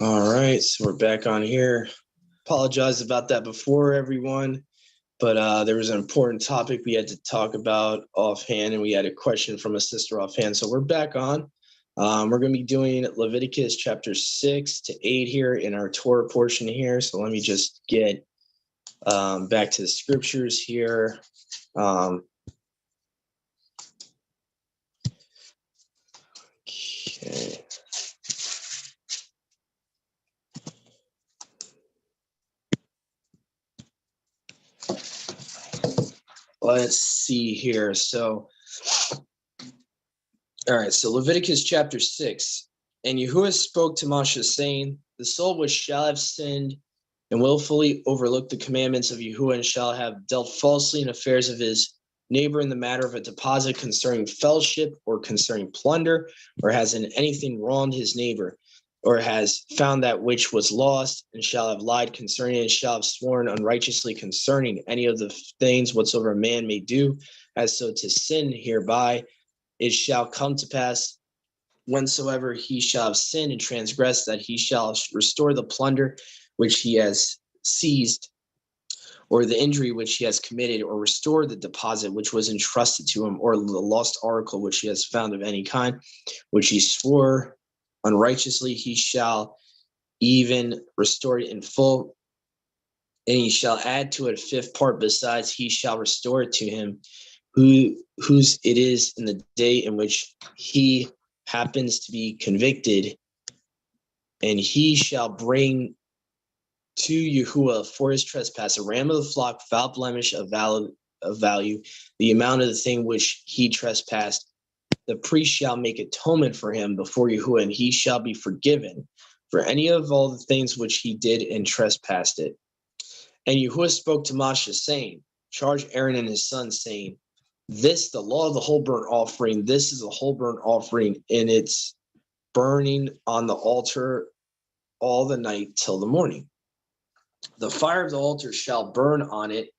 All right, so we're back on here. Apologize about that before, everyone, but there was an important topic we had to talk about offhand, and we had a question from a sister offhand. So we're back on. We're going to be doing Leviticus chapter 6 to 8 here in our Torah portion here. So let me just get back to the scriptures here. Okay. Let's see here. All right, so Leviticus chapter 6. And Yahuwah spoke to Moshe, saying, the soul which shall have sinned and willfully overlooked the commandments of Yahuwah and shall have dealt falsely in affairs of his neighbor in the matter of a deposit concerning fellowship or concerning plunder, or has in anything wronged his neighbor, or has found that which was lost, and shall have lied concerning it, and shall have sworn unrighteously concerning any of the things whatsoever a man may do, as so to sin hereby, it shall come to pass whensoever he shall have sinned and transgressed, that he shall restore the plunder which he has seized, or the injury which he has committed, or restore the deposit which was entrusted to him, or the lost article which he has found of any kind, which he swore unrighteously, he shall even restore it in full, and he shall add to it a fifth part besides, he shall restore it to him whose it is in the day in which he happens to be convicted, and he shall bring to Yahuwah for his trespass a ram of the flock without blemish of value, the amount of the thing which he trespassed. The priest shall make atonement for him before Yahuwah, and he shall be forgiven for any of all the things which he did and trespassed it. And Yahuwah spoke to Moshe, saying, charge Aaron and his sons, saying, this, the law of the whole burnt offering, this is a whole burnt offering, and it's burning on the altar all the night till the morning. The fire of the altar shall burn on it,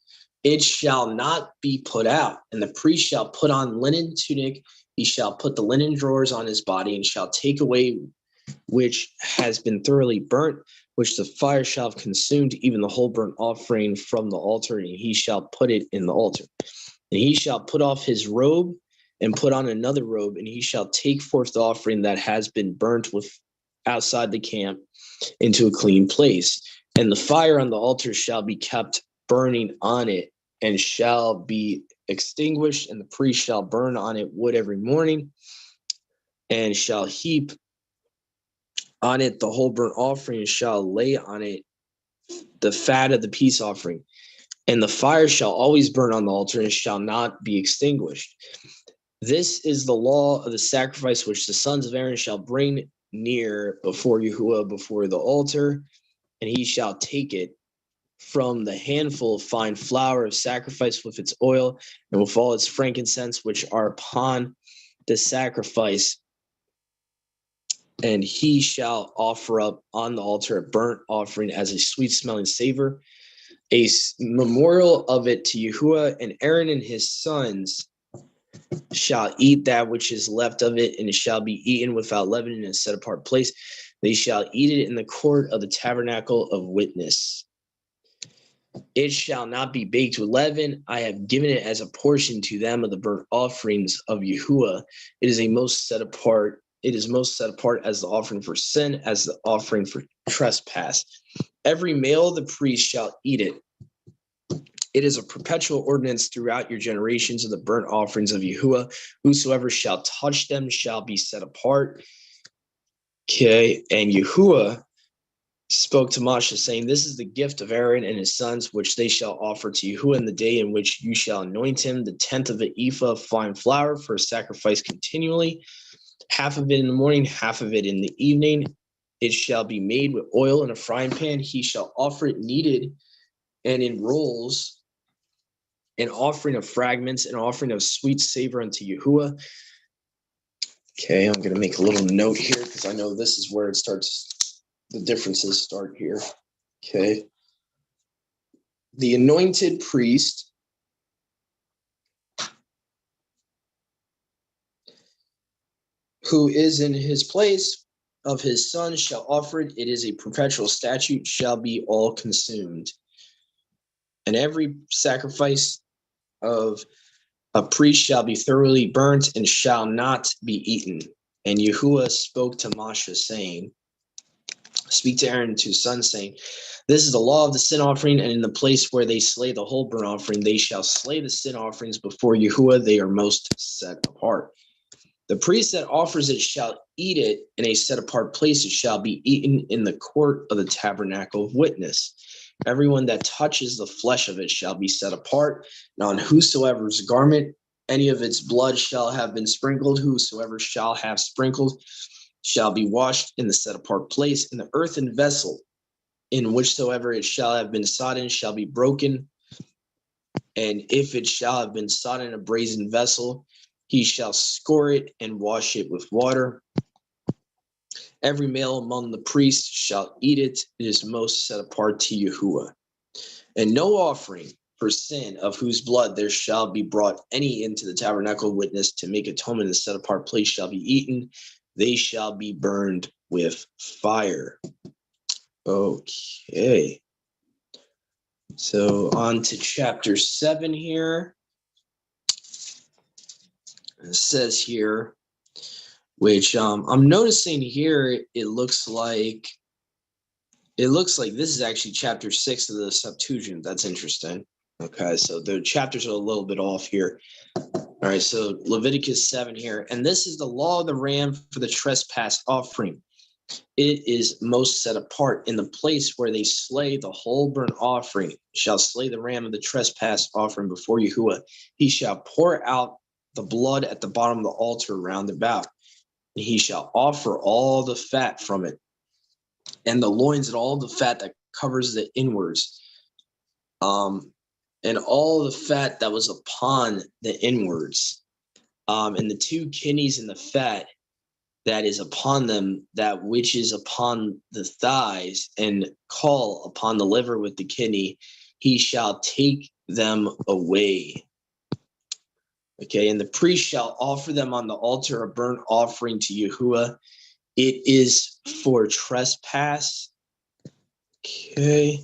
it shall not be put out. And the priest shall put on linen tunic, he shall put the linen drawers on his body, and shall take away which has been thoroughly burnt, which the fire shall have consumed, even the whole burnt offering from the altar, and he shall put it in the altar. And he shall put off his robe and put on another robe, and he shall take forth the offering that has been burnt with outside the camp into a clean place. And the fire on the altar shall be kept burning on it, and shall be extinguished, and the priest shall burn on it wood every morning, and shall heap on it the whole burnt offering, and shall lay on it the fat of the peace offering. And the fire shall always burn on the altar, and shall not be extinguished. This is the law of the sacrifice which the sons of Aaron shall bring near before Yahuwah, before the altar, and he shall take it from the handful of fine flour of sacrifice with its oil, and with all its frankincense which are upon the sacrifice, and he shall offer up on the altar a burnt offering as a sweet-smelling savor, a memorial of it to Yahuwah. And Aaron and his sons shall eat that which is left of it, and it shall be eaten without leaven in a set-apart place. They shall eat it in the court of the tabernacle of witness. It shall not be baked with leaven. I have given it as a portion to them of the burnt offerings of Yahuwah. It is most set apart as the offering for sin, as the offering for trespass. Every male of the priest shall eat it. It is a perpetual ordinance throughout your generations of the burnt offerings of Yahuwah. Whosoever shall touch them shall be set apart. Okay, and Yahuwah spoke to Moshe, saying, this is the gift of Aaron and his sons, which they shall offer to Yahuwah in the day in which you shall anoint him, the tenth of an ephah of fine flour for a sacrifice continually, half of it in the morning, half of it in the evening. It shall be made with oil in a frying pan. He shall offer it kneaded and in rolls, an offering of fragments, an offering of sweet savor unto Yahuwah. Okay, I'm going to make a little note here because I know this is where it starts. The differences start here. Okay. The anointed priest who is in his place of his sons shall offer it. It is a perpetual statute, shall be all consumed. And every sacrifice of a priest shall be thoroughly burnt and shall not be eaten. And Yahuwah spoke to Moshe, saying, speak to Aaron and to his sons, saying, this is the law of the sin offering, and in the place where they slay the whole burnt offering, they shall slay the sin offerings before Yahuwah. They are most set apart. The priest that offers it shall eat it in a set apart place. It shall be eaten in the court of the tabernacle of witness. Everyone that touches the flesh of it shall be set apart, and on whosoever's garment any of its blood shall have been sprinkled, whosoever shall have sprinkled shall be washed in the set apart place, and the earthen vessel in whichsoever it shall have been sodden shall be broken. And if it shall have been sodden in a brazen vessel, he shall score it and wash it with water. Every male among the priests shall eat it. It is most set apart to Yahuwah. And no offering for sin of whose blood there shall be brought any into the tabernacle of witness to make atonement in the set apart place shall be eaten. They shall be burned with fire. Okay. So on to chapter 7 here. It says here, which I'm noticing here, it looks like this is actually chapter 6 of the Septuagint. That's interesting. Okay, so the chapters are a little bit off here. All right, so Leviticus 7 here. And this is the law of the ram for the trespass offering. It is most set apart in the place where they slay the whole burnt offering. Shall slay the ram of the trespass offering before Yahuwah. He shall pour out the blood at the bottom of the altar round about. And he shall offer all the fat from it, and the loins and all the fat that covers the inwards, and all the fat that was upon the inwards, and the two kidneys and the fat that is upon them, that which is upon the thighs, and call upon the liver with the kidney, he shall take them away. Okay, and the priest shall offer them on the altar a burnt offering to Yahuwah. It is for trespass. Okay,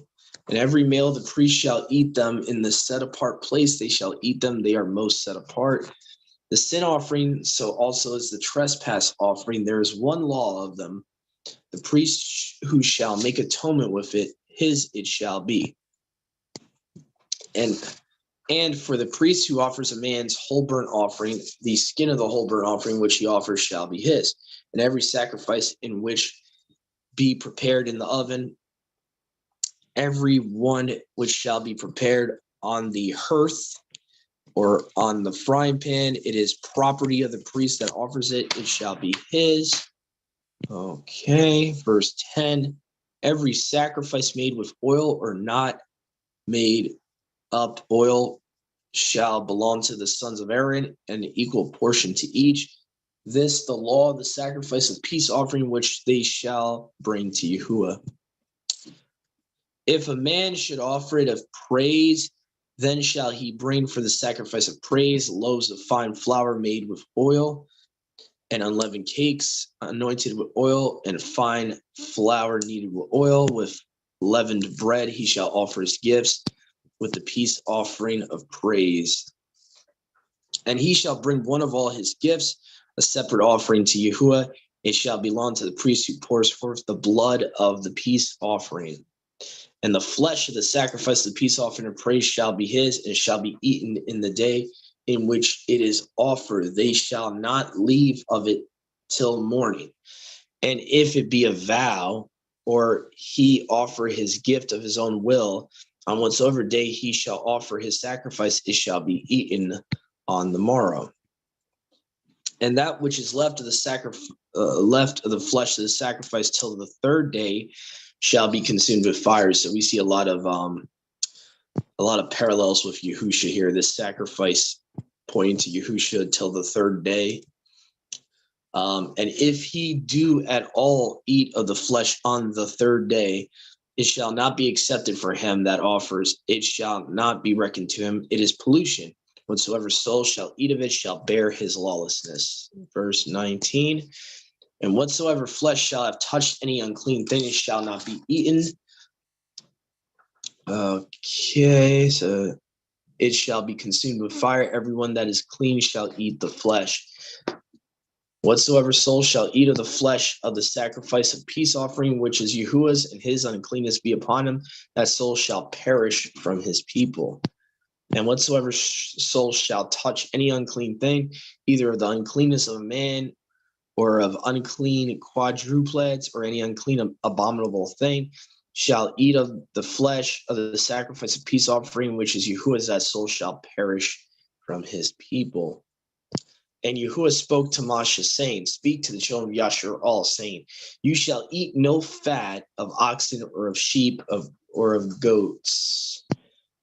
and every male the priest shall eat them in the set apart place. They shall eat them. They are most set apart. The sin offering, so also is the trespass offering. There is one law of them. The priest who shall make atonement with it, his it shall be. And for the priest who offers a man's whole burnt offering, the skin of the whole burnt offering which he offers shall be his. And every sacrifice in which be prepared in the oven, every one which shall be prepared on the hearth or on the frying pan, it is property of the priest that offers it. It shall be his. Okay, verse 10. Every sacrifice made with oil or not made up oil shall belong to the sons of Aaron, an equal portion to each. This the law of the sacrifice of peace offering which they shall bring to Yahuwah. If a man should offer it of praise, then shall he bring for the sacrifice of praise loaves of fine flour made with oil, and unleavened cakes anointed with oil, and fine flour kneaded with oil, with leavened bread. He shall offer his gifts with the peace offering of praise. And he shall bring one of all his gifts, a separate offering to Yahuwah. It shall belong to the priest who pours forth the blood of the peace offering. And the flesh of the sacrifice of the peace offering of praise shall be his, and shall be eaten in the day in which it is offered. They shall not leave of it till morning. And if it be a vow, or he offer his gift of his own will, on whatsoever day he shall offer his sacrifice, it shall be eaten on the morrow. And that which is left of the left of the flesh of the sacrifice till the third day shall be consumed with fire. So we see a lot of parallels with Yahusha here. This sacrifice pointing to Yahusha till the third day. And if he do at all eat of the flesh on the third day, it shall not be accepted for him that offers. It shall not be reckoned to him. It is pollution. Whatsoever soul shall eat of it shall bear his lawlessness. Verse 19. And whatsoever flesh shall have touched any unclean thing, it shall not be eaten. Okay, so it shall be consumed with fire. Everyone that is clean shall eat the flesh. Whatsoever soul shall eat of the flesh of the sacrifice of peace offering, which is Yahuwah's, and his uncleanness be upon him, that soul shall perish from his people. And whatsoever soul shall touch any unclean thing, either of the uncleanness of a man, or of unclean quadrupeds, or any unclean abominable thing, shall eat of the flesh of the sacrifice of peace offering, which is Yahuwah's, that soul shall perish from his people. And Yahuwah spoke to Moshe, saying, speak to the children of Yashar'al, saying, you shall eat no fat of oxen or of sheep or of goats.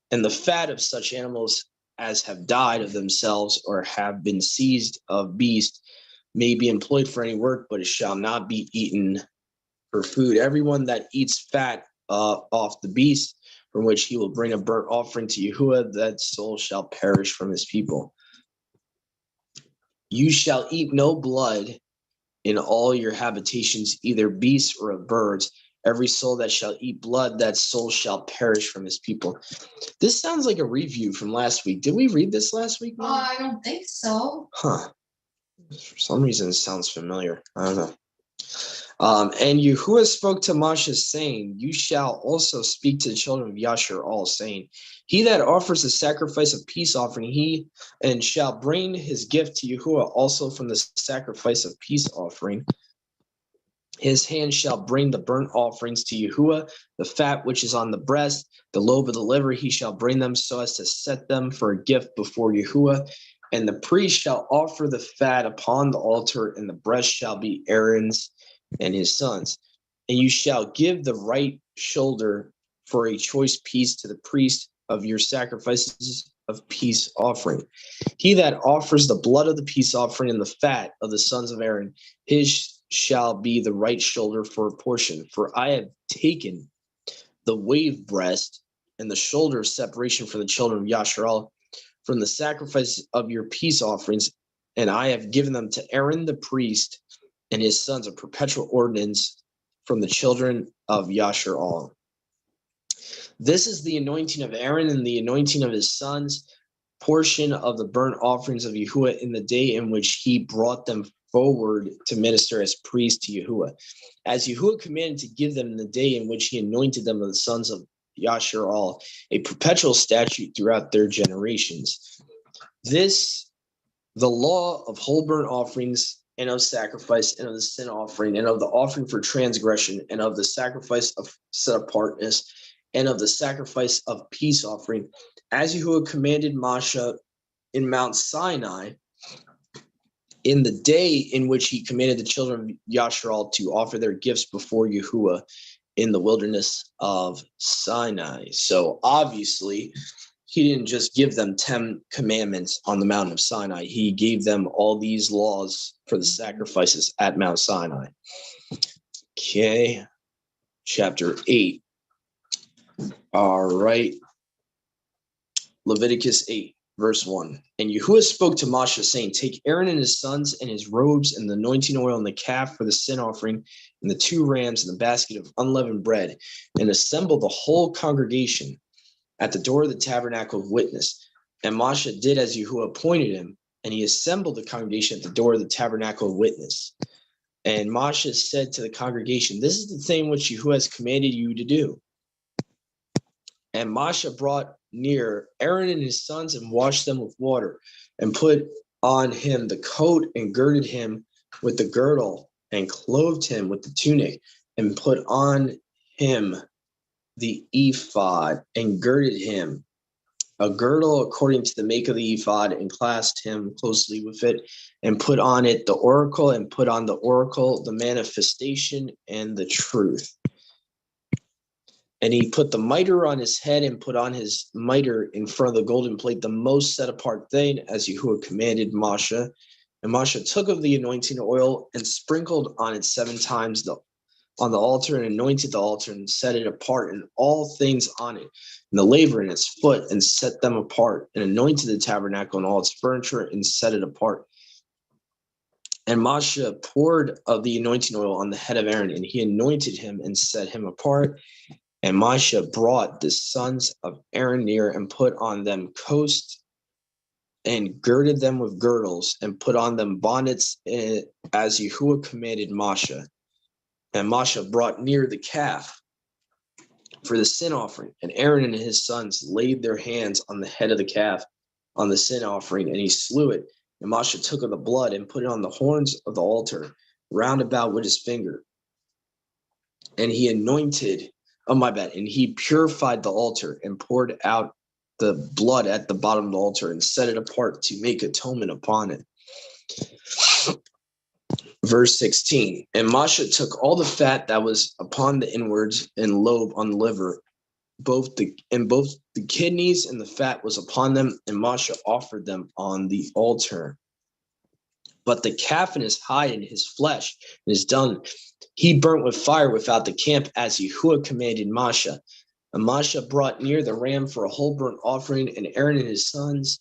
And the fat of such animals as have died of themselves or have been seized of beast may be employed for any work, but it shall not be eaten for food. Everyone that eats fat off the beast, from which he will bring a burnt offering to Yahuwah, that soul shall perish from his people. You shall eat no blood in all your habitations, either beasts or of birds. Every soul that shall eat blood, that soul shall perish from his people. This sounds like a review from last week. Did we read this last week? I don't think so. Huh. For some reason, it sounds familiar. I don't know. And Yahuwah spoke to Moshe, saying, you shall also speak to the children of Yashar'al, saying, he that offers a sacrifice of peace offering, and shall bring his gift to Yahuwah also from the sacrifice of peace offering. His hand shall bring the burnt offerings to Yahuwah, the fat which is on the breast, the lobe of the liver, he shall bring them so as to set them for a gift before Yahuwah. And the priest shall offer the fat upon the altar, and the breast shall be Aaron's and his sons. And you shall give the right shoulder for a choice piece to the priest of your sacrifices of peace offering. He that offers the blood of the peace offering and the fat of the sons of Aaron, his shall be the right shoulder for a portion. For I have taken the wave breast and the shoulder of separation for the children of Yashar'al from the sacrifice of your peace offerings, and I have given them to Aaron the priest and his sons, a perpetual ordinance from the children of Yashar'al. This is the anointing of Aaron and the anointing of his sons, portion of the burnt offerings of Yahuwah in the day in which he brought them forward to minister as priests to Yahuwah. As Yahuwah commanded to give them in the day in which he anointed them of the sons of Yashar'al, a perpetual statute throughout their generations. This, the law of whole burnt offerings and of sacrifice and of the sin offering and of the offering for transgression and of the sacrifice of set apartness and of the sacrifice of peace offering, as Yahuwah commanded Moshe in Mount Sinai, in the day in which he commanded the children of Yashar'al to offer their gifts before Yahuwah in the wilderness of Sinai. So obviously, he didn't just give them 10 commandments on the mountain of Sinai. He gave them all these laws for the sacrifices at Mount Sinai. Okay, chapter 8. All right. Leviticus 8, verse 1. And Yahuwah spoke to Moshe, saying, take Aaron and his sons and his robes and the anointing oil and the calf for the sin offering and the 2 rams and the basket of unleavened bread, and assemble the whole congregation at the door of the tabernacle of witness. And Moshe did as Yahuwah appointed him, and he assembled the congregation at the door of the tabernacle of witness. And Moshe said to the congregation, this is the thing which Yahuwah has commanded you to do. And Moshe brought near Aaron and his sons and washed them with water, and put on him the coat and girded him with the girdle and clothed him with the tunic, and put on him the ephod and girded him a girdle according to the make of the ephod, and clasped him closely with it, and put on it the oracle, and put on the oracle the manifestation and the truth. And he put the mitre on his head, and put on his mitre in front of the golden plate, the most set apart thing, as Yahuwah commanded Moshe. And Moshe took of the anointing oil and sprinkled on it 7 times on the altar, and anointed the altar and set it apart, and all things on it, and the laver in its foot, and set them apart, and anointed the tabernacle and all its furniture, and set it apart. And Moshe poured of the anointing oil on the head of Aaron, and he anointed him and set him apart. And Moshe brought the sons of Aaron near and put on them coats and girded them with girdles and put on them bonnets as Yahuwah commanded Moshe. And Moshe brought near the calf for the sin offering. And Aaron and his sons laid their hands on the head of the calf on the sin offering, and he slew it. And Moshe took of the blood and put it on the horns of the altar round about with his finger. And he anointed, and he purified the altar and poured out the blood at the bottom of the altar and set it apart to make atonement upon it. Verse 16, and Moshe took all the fat that was upon the inwards and lobe on the liver, both the kidneys and the fat was upon them, and Moshe offered them on the altar. But the calf and his hide and his flesh and his dung he burnt with fire without the camp, as Yahuwah commanded Moshe. And Moshe brought near the ram for a whole burnt offering, and Aaron and his sons,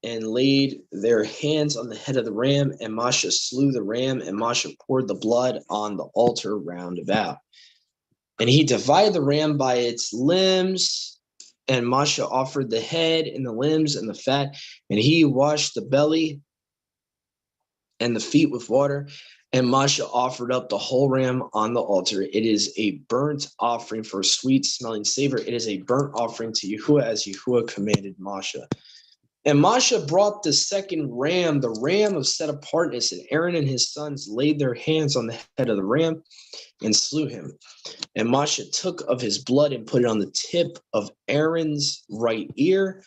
and laid their hands on the head of the ram, and Moshe slew the ram, and Moshe poured the blood on the altar round about. And he divided the ram by its limbs, and Moshe offered the head and the limbs and the fat, and he washed the belly and the feet with water, and Moshe offered up the whole ram on the altar. It is a burnt offering for a sweet smelling savor. It is a burnt offering to Yahuwah, as Yahuwah commanded Moshe. And Moshe brought the second ram, the ram of set apartness, and Aaron and his sons laid their hands on the head of the ram and slew him. And Moshe took of his blood and put it on the tip of Aaron's right ear,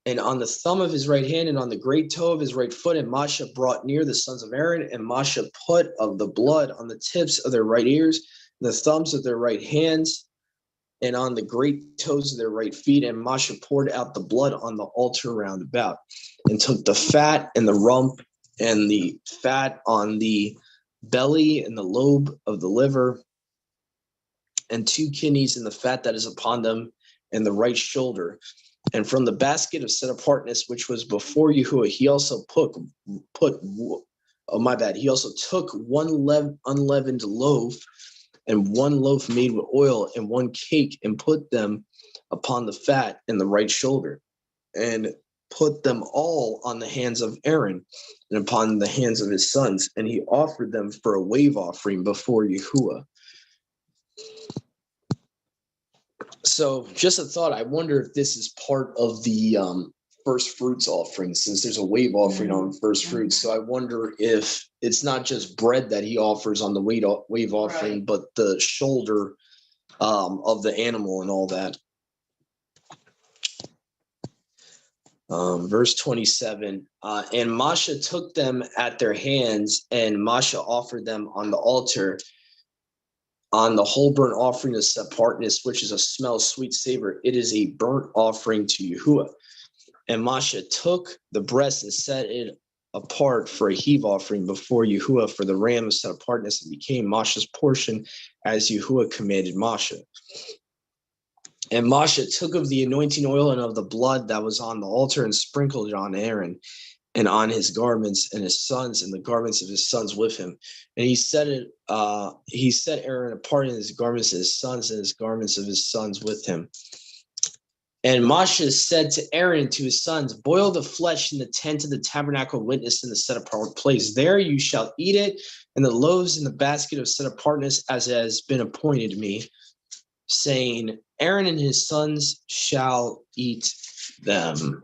and on the thumb of his right hand, and on the great toe of his right foot. And Moshe brought near the sons of Aaron, and Moshe put of the blood on the tips of their right ears, and the thumbs of their right hands, and on the great toes of their right feet. And Moshe poured out the blood on the altar round about, and took the fat and the rump and the fat on the belly and the lobe of the liver, and 2 kidneys and the fat that is upon them, and the right shoulder. And from the basket of set apartness, which was before Yahuwah, he also he also took 1 unleavened loaf, and 1 loaf made with oil, and 1 cake, and put them upon the fat and the right shoulder, and put them all on the hands of Aaron and upon the hands of his sons. And he offered them for a wave offering before Yahuwah. So just a thought, I wonder if this is part of the first fruits offering, since there's a wave offering on first fruits. So I wonder if it's not just bread that he offers on the wave offering, right, but the shoulder of the animal and all that. Verse 27, and Moshe took them at their hands, and Moshe offered them on the altar on the whole burnt offering of set apartness, which is a smell sweet savor. It is a burnt offering to Yahuwah. And Moshe took the breast and set it apart for a heave offering before Yahuwah for the ram of set apartness, and became Moshe's portion, as Yahuwah commanded Moshe. And Moshe took of the anointing oil and of the blood that was on the altar, and sprinkled it on Aaron and on his garments and his sons and the garments of his sons with him. And he set Aaron apart in his garments of his sons and his garments of his sons with him. And Moshe said to Aaron and to his sons, boil the flesh in the tent of the tabernacle of witness in the set apart place. There you shall eat it, and the loaves in the basket of set apartness, as it has been appointed me, saying, Aaron and his sons shall eat them.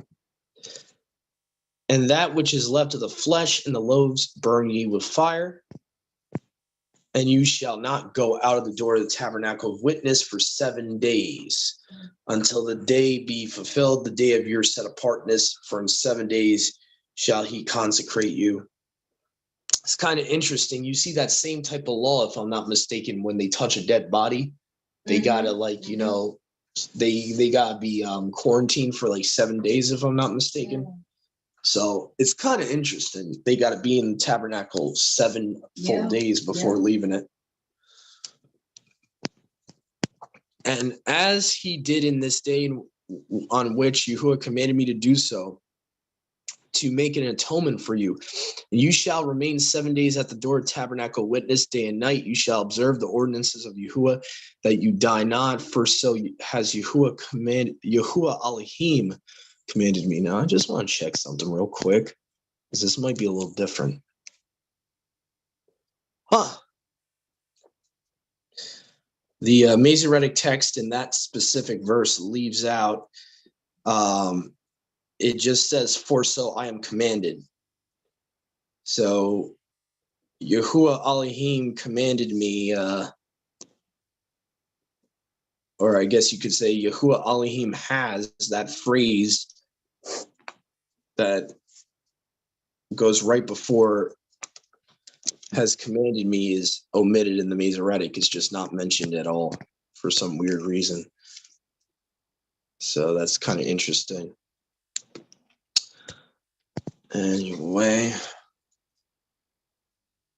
And that which is left of the flesh and the loaves burn ye with fire. And you shall not go out of the door of the tabernacle of witness for 7 days, until the day be fulfilled, the day of your set apartness. For in 7 days shall he consecrate you. It's kind of interesting. You see that same type of law, if I'm not mistaken, when they touch a dead body, they gotta they gotta be quarantined for like 7 days, if I'm not mistaken. Yeah. So it's kind of interesting. They got to be in the tabernacle 7 full days before leaving it. And as he did in this day on which Yahuwah commanded me to do so, to make an atonement for you. And you shall remain 7 days at the door, tabernacle witness day and night. You shall observe the ordinances of Yahuwah, that you die not. For so has Yahuwah Elohim commanded me. Now, I just want to check something real quick, because this might be a little different. The Masoretic text in that specific verse leaves out, it just says, for so I am commanded. So Yahuwah Elohim commanded me, or I guess you could say Yahuwah Elohim has that phrase that goes right before has commanded me is omitted in the Masoretic. It's just not mentioned at all for some weird reason. So that's kind of interesting. Anyway,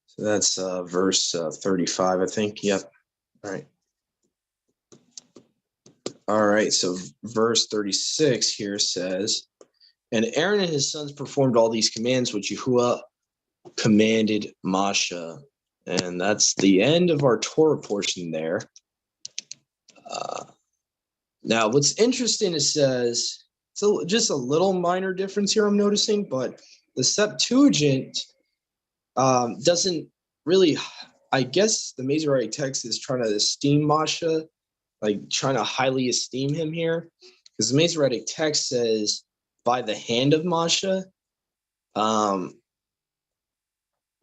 so that's verse 35, I think. Yep. All right. All right. So verse 36 here says, and Aaron and his sons performed all these commands which Yahuwah commanded Moshe. And that's the end of our Torah portion there. Now, what's interesting, it says, so just a little minor difference here I'm noticing, but the Septuagint doesn't really, I guess the Masoretic text is trying to esteem Moshe, like trying to highly esteem him here, because the Masoretic text says, by the hand of Moshe,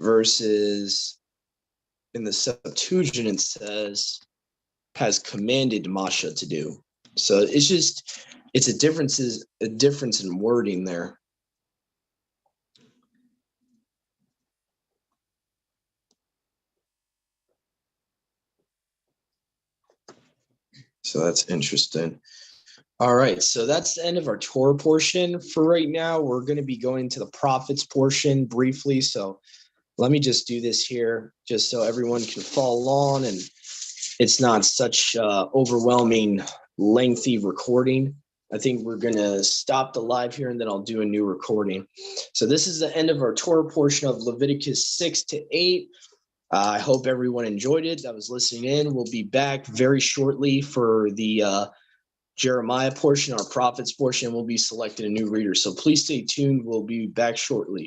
versus in the Septuagint it says, has commanded Moshe to do. So it's a difference in wording there. So that's interesting. All right, so that's the end of our Torah portion for right now. We're going to be going to the prophets portion briefly. So let me just do this here just so everyone can follow along and it's not such overwhelming, lengthy recording. I think we're going to stop the live here and then I'll do a new recording. So this is the end of our Torah portion of Leviticus 6 to 8. I hope everyone enjoyed it that was listening in. We'll be back very shortly for the Jeremiah portion, our prophets portion. We'll be selecting a new reader. So please stay tuned. We'll be back shortly.